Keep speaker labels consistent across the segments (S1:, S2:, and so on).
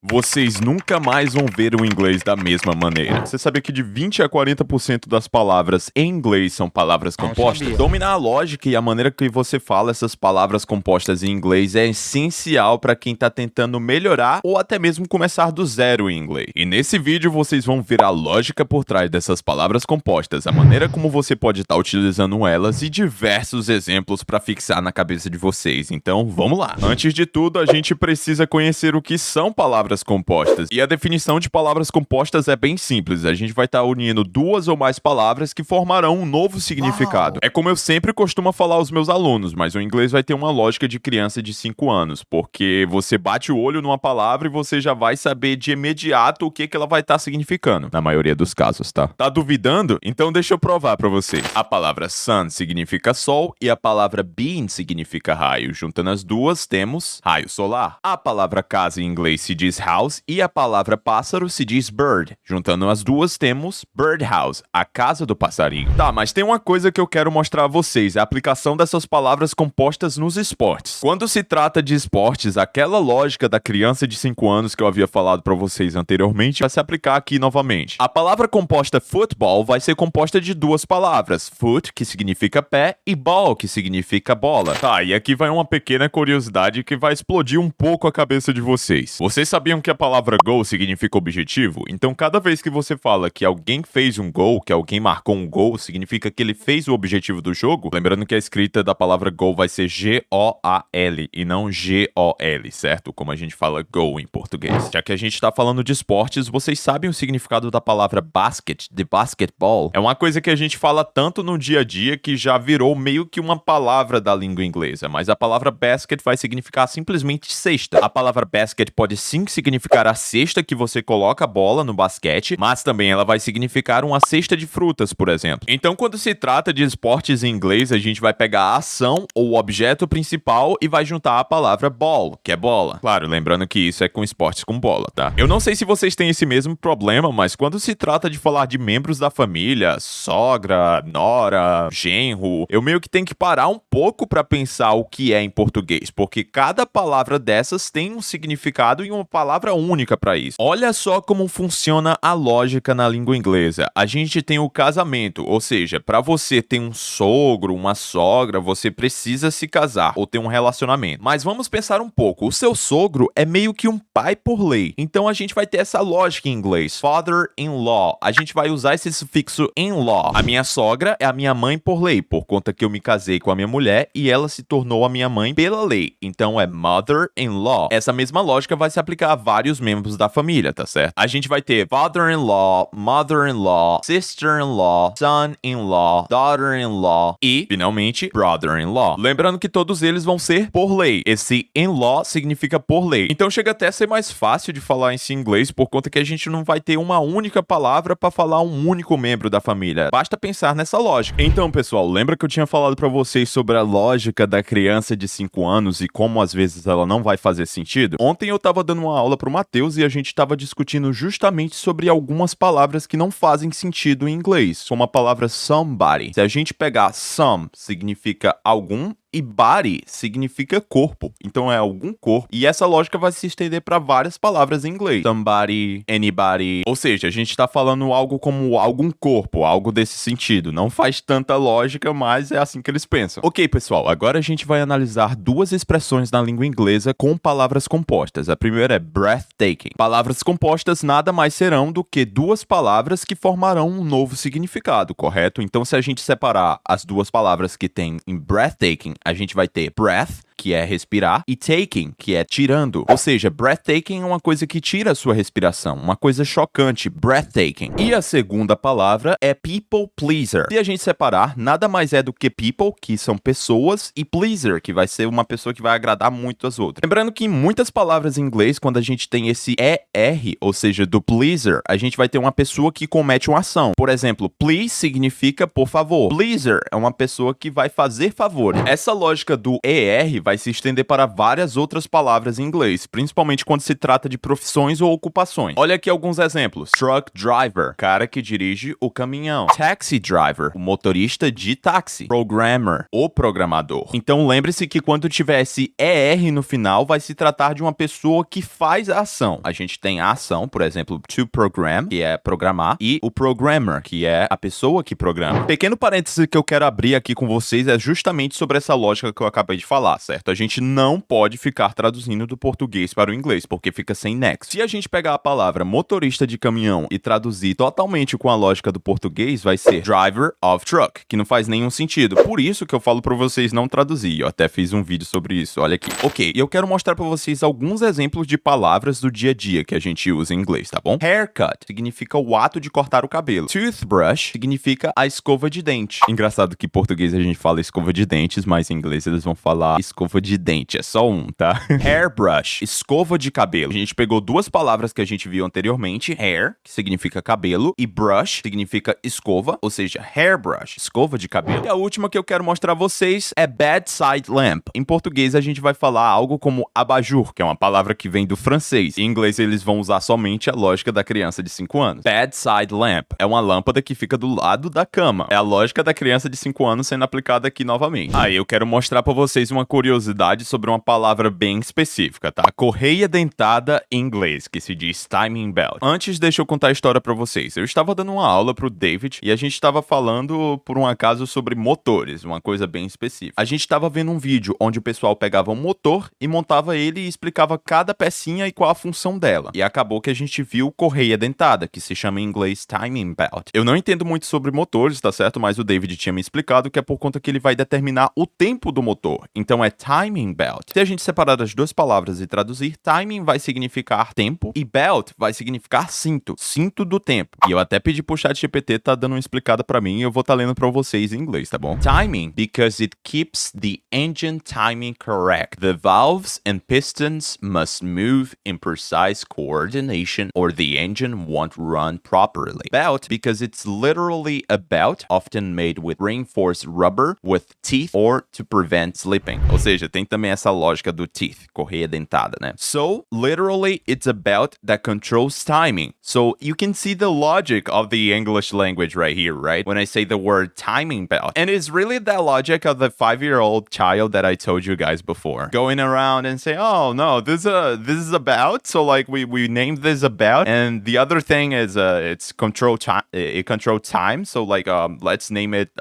S1: Vocês nunca mais vão ver o inglês da mesma maneira. Você sabia que de 20 a 40% das palavras em inglês são palavras compostas? Dominar a lógica e a maneira que você fala essas palavras compostas em inglês é essencial para quem tá tentando melhorar ou até mesmo começar do zero em inglês. E nesse vídeo vocês vão ver a lógica por trás dessas palavras compostas, a maneira como você pode estar utilizando elas e diversos exemplos para fixar na cabeça de vocês. Então, vamos lá. Antes de tudo, a gente precisa conhecer o que são palavras compostas. E a definição de palavras compostas é bem simples. A gente vai estar unindo duas ou mais palavras que formarão um novo significado. É como eu sempre costumo falar aos meus alunos, mas o inglês vai ter uma lógica de criança de 5 anos, porque você bate o olho numa palavra e você já vai saber de imediato o que ela vai estar significando. Na maioria dos casos, tá? Tá duvidando? Então deixa eu provar pra você. A palavra sun significa sol e a palavra beam significa raio. Juntando as duas, temos raio solar. A palavra casa em inglês se diz house e a palavra pássaro se diz bird. Juntando as duas, temos birdhouse, a casa do passarinho. Tá, mas tem uma coisa que eu quero mostrar a vocês, a aplicação dessas palavras compostas nos esportes. Quando se trata de esportes, aquela lógica da criança de 5 anos que eu havia falado pra vocês anteriormente vai se aplicar aqui novamente. A palavra composta football vai ser composta de duas palavras, foot, que significa pé, e ball, que significa bola. Tá, e aqui vai uma pequena curiosidade que vai explodir um pouco a cabeça de vocês. Vocês sabiam que a palavra goal significa objetivo? Então, cada vez que você fala que alguém fez um gol, que alguém marcou um gol, significa que ele fez o objetivo do jogo? Lembrando que a escrita da palavra goal vai ser G-O-A-L e não G-O-L, certo? Como a gente fala goal em português. Já que a gente tá falando de esportes, vocês sabem o significado da palavra basket, de basketball? É uma coisa que a gente fala tanto no dia a dia que já virou meio que uma palavra da língua inglesa, mas a palavra basket vai significar simplesmente cesta. A palavra basket pode sim significar a cesta que você coloca a bola no basquete, mas também ela vai significar uma cesta de frutas, por exemplo. Então, quando se trata de esportes em inglês, a gente vai pegar a ação ou o objeto principal e vai juntar a palavra ball, que é bola. Claro, lembrando que isso é com esportes com bola, tá? Eu não sei se vocês têm esse mesmo problema, mas quando se trata de falar de membros da família, sogra, nora, genro, eu meio que tenho que parar um pouco pra pensar o que é em português, porque cada palavra dessas tem um significado e uma palavra única pra isso. Olha só como funciona a lógica na língua inglesa. A gente tem o casamento, ou seja, pra você ter um sogro, uma sogra, você precisa se casar ou ter um relacionamento. Mas vamos pensar um pouco. O seu sogro é meio que um pai por lei. Então a gente vai ter essa lógica em inglês. Father-in-law. A gente vai usar esse sufixo in-law. A minha sogra é a minha mãe por lei, por conta que eu me casei com a minha mulher e ela se tornou a minha mãe pela lei. Então é mother-in-law. Essa mesma lógica vai se aplicar a vários membros da família, tá certo? A gente vai ter father-in-law, mother-in-law, sister-in-law, son-in-law, daughter-in-law e, finalmente, brother-in-law. Lembrando que todos eles vão ser por lei. Esse in-law significa por lei. Então chega até a ser mais fácil de falar esse inglês por conta que a gente não vai ter uma única palavra para falar um único membro da família. Basta pensar nessa lógica. Então, pessoal, lembra que eu tinha falado para vocês sobre a lógica da criança de 5 anos e como às vezes ela não vai fazer sentido? Ontem eu tava dando uma aula pro Matheus e a gente tava discutindo justamente sobre algumas palavras que não fazem sentido em inglês, como a palavra somebody. Se a gente pegar some, significa algum, e body significa corpo, então é algum corpo. E essa lógica vai se estender para várias palavras em inglês. Somebody, anybody. Ou seja, a gente tá falando algo como algum corpo, algo desse sentido. Não faz tanta lógica, mas é assim que eles pensam. Ok, pessoal, agora a gente vai analisar duas expressões na língua inglesa com palavras compostas. A primeira é breathtaking. Palavras compostas nada mais serão do que duas palavras que formarão um novo significado, correto? Então, se a gente separar as duas palavras que tem em breathtaking, a gente vai ter breath, que é respirar, e taking, que é tirando. Ou seja, breathtaking é uma coisa que tira a sua respiração, uma coisa chocante, breathtaking. E a segunda palavra é people pleaser. Se a gente separar, nada mais é do que people, que são pessoas, e pleaser, que vai ser uma pessoa que vai agradar muito as outras. Lembrando que em muitas palavras em inglês, quando a gente tem esse ER, ou seja, do pleaser, a gente vai ter uma pessoa que comete uma ação. Por exemplo, please significa por favor. Pleaser é uma pessoa que vai fazer favor. Essa lógica do ER vai vai se estender para várias outras palavras em inglês, principalmente quando se trata de profissões ou ocupações. Olha aqui alguns exemplos. Truck driver, cara que dirige o caminhão. Taxi driver, o motorista de táxi. Programmer, o programador. Então lembre-se que quando tiver esse ER no final, vai se tratar de uma pessoa que faz a ação. A gente tem a ação, por exemplo, to program, que é programar, e o programmer, que é a pessoa que programa. Pequeno parêntese que eu quero abrir aqui com vocês é justamente sobre essa lógica que eu acabei de falar, certo? A gente não pode ficar traduzindo do português para o inglês, porque fica sem nexo. Se a gente pegar a palavra motorista de caminhão e traduzir totalmente com a lógica do português, vai ser driver of truck, que não faz nenhum sentido. Por isso que eu falo para vocês não traduzir. Eu até fiz um vídeo sobre isso, olha aqui. Ok, e eu quero mostrar para vocês alguns exemplos de palavras do dia a dia que a gente usa em inglês, tá bom? Haircut significa o ato de cortar o cabelo. Toothbrush significa a escova de dente. Engraçado que em português a gente fala escova de dentes, mas em inglês eles vão falar escova de dente, é só um, tá? Hairbrush, escova de cabelo. A gente pegou duas palavras que a gente viu anteriormente, hair, que significa cabelo, e brush, significa escova, ou seja, hairbrush, escova de cabelo. E a última que eu quero mostrar a vocês é bedside lamp. Em português a gente vai falar algo como abajur, que é uma palavra que vem do francês. Em inglês eles vão usar somente a lógica da criança de 5 anos. Bedside lamp é uma lâmpada que fica do lado da cama. É a lógica da criança de 5 anos sendo aplicada aqui novamente. Aí eu quero mostrar pra vocês uma curiosidade sobre uma palavra bem específica, tá? Correia dentada em inglês, que se diz timing belt. Antes, deixa eu contar a história pra vocês. Eu estava dando uma aula pro David e a gente estava falando, por um acaso, sobre motores, uma coisa bem específica. A gente estava vendo um vídeo onde o pessoal pegava um motor e montava ele e explicava cada pecinha e qual a função dela. E acabou que a gente viu correia dentada, que se chama em inglês timing belt. Eu não entendo muito sobre motores, tá certo? Mas o David tinha me explicado que é por conta que ele vai determinar o tempo do motor. Então é timing belt. Se a gente separar as duas palavras e traduzir, timing vai significar tempo e belt vai significar cinto. Cinto do tempo. E eu até pedi pro ChatGPT tá dando uma explicada pra mim e eu vou tá lendo pra vocês em inglês, tá bom? Timing, because it keeps the engine timing correct. The valves and pistons must move in precise coordination or the engine won't run properly. Belt, because it's literally a belt, often made with reinforced rubber with teeth or to prevent slipping. Ou seja, tem também essa lógica do teeth, correia dentada, né? So, literally, it's a belt that controls timing. So, you can see the logic of the English language right here, right? When I say the word timing belt. And it's really the logic of the 5-year-old child that I told you guys before. Going around and say, oh, no, this is a belt. So, like, we named this a belt. And the other thing is, it's control time. It controls time. So, like, let's name it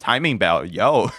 S1: timing belt. Yo,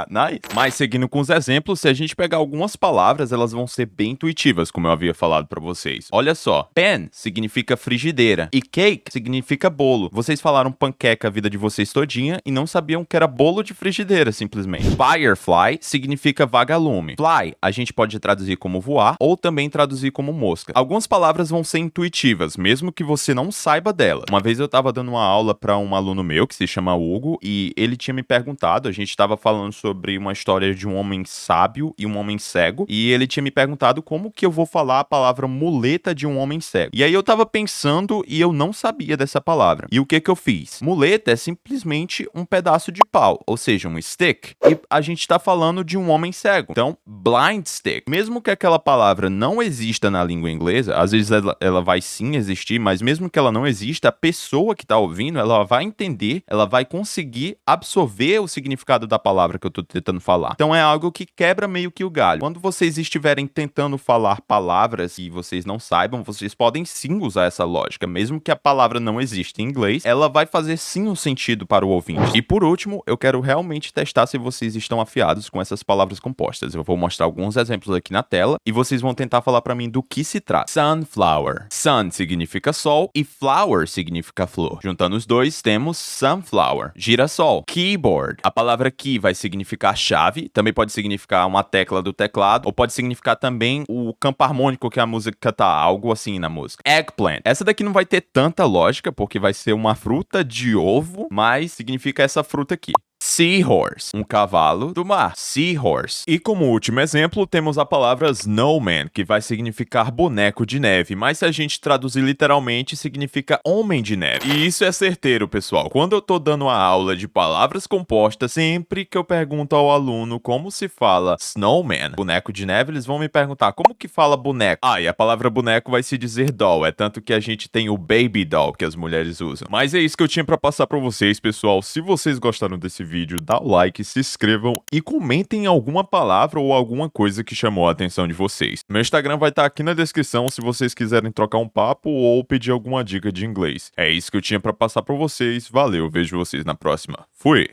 S1: nice. Mas seguindo com os exemplos, se a gente pegar algumas palavras, elas vão ser bem intuitivas, como eu havia falado pra vocês. Olha só, pan significa frigideira e cake significa bolo. Vocês falaram panqueca a vida de vocês todinha e não sabiam que era bolo de frigideira, simplesmente. Firefly significa vagalume. Fly, a gente pode traduzir como voar ou também traduzir como mosca. Algumas palavras vão ser intuitivas, mesmo que você não saiba delas. Uma vez eu tava dando uma aula pra um aluno meu que se chama Hugo e ele tinha me perguntado, a gente tava falando sobre uma história de um homem sábio e um homem cego, e ele tinha me perguntado como que eu vou falar a palavra muleta de um homem cego. E aí eu tava pensando e eu não sabia dessa palavra. E o que que eu fiz? Muleta é simplesmente um pedaço de pau, ou seja, um stick. E a gente tá falando de um homem cego. Então, blind stick. Mesmo que aquela palavra não exista na língua inglesa, às vezes ela vai sim existir, mas mesmo que ela não exista, a pessoa que tá ouvindo, ela vai entender, ela vai conseguir absorver o significado da palavra que eu tô tentando falar. Então é algo que quebra meio que o galho. Quando vocês estiverem tentando falar palavras e vocês não saibam, vocês podem sim usar essa lógica. Mesmo que a palavra não exista em inglês, ela vai fazer sim um sentido para o ouvinte. E por último, eu quero realmente testar se vocês estão afiados com essas palavras compostas. Eu vou mostrar alguns exemplos aqui na tela e vocês vão tentar falar para mim do que se trata. Sunflower. Sun significa sol e flower significa flor. Juntando os dois, temos sunflower. Girassol. Keyboard. A palavra key vai significar chave, também pode significar uma tecla do teclado, ou pode significar também o campo harmônico que a música tá, algo assim na música. Eggplant. Essa daqui não vai ter tanta lógica, porque vai ser uma fruta de ovo, mas significa essa fruta aqui. Seahorse, um cavalo do mar. Seahorse. E como último exemplo, temos a palavra snowman, que vai significar boneco de neve, mas se a gente traduzir literalmente, significa homem de neve. E isso é certeiro, pessoal. Quando eu tô dando a aula de palavras compostas, sempre que eu pergunto ao aluno como se fala snowman, boneco de neve, eles vão me perguntar como que fala boneco. Ah, e a palavra boneco vai se dizer doll, é tanto que a gente tem o baby doll que as mulheres usam. Mas é isso que eu tinha pra passar pra vocês, pessoal. Se vocês gostaram desse vídeo, dá o like, se inscrevam e comentem alguma palavra ou alguma coisa que chamou a atenção de vocês. Meu Instagram vai estar aqui na descrição se vocês quiserem trocar um papo ou pedir alguma dica de inglês. É isso que eu tinha pra passar pra vocês. Valeu, vejo vocês na próxima. Fui!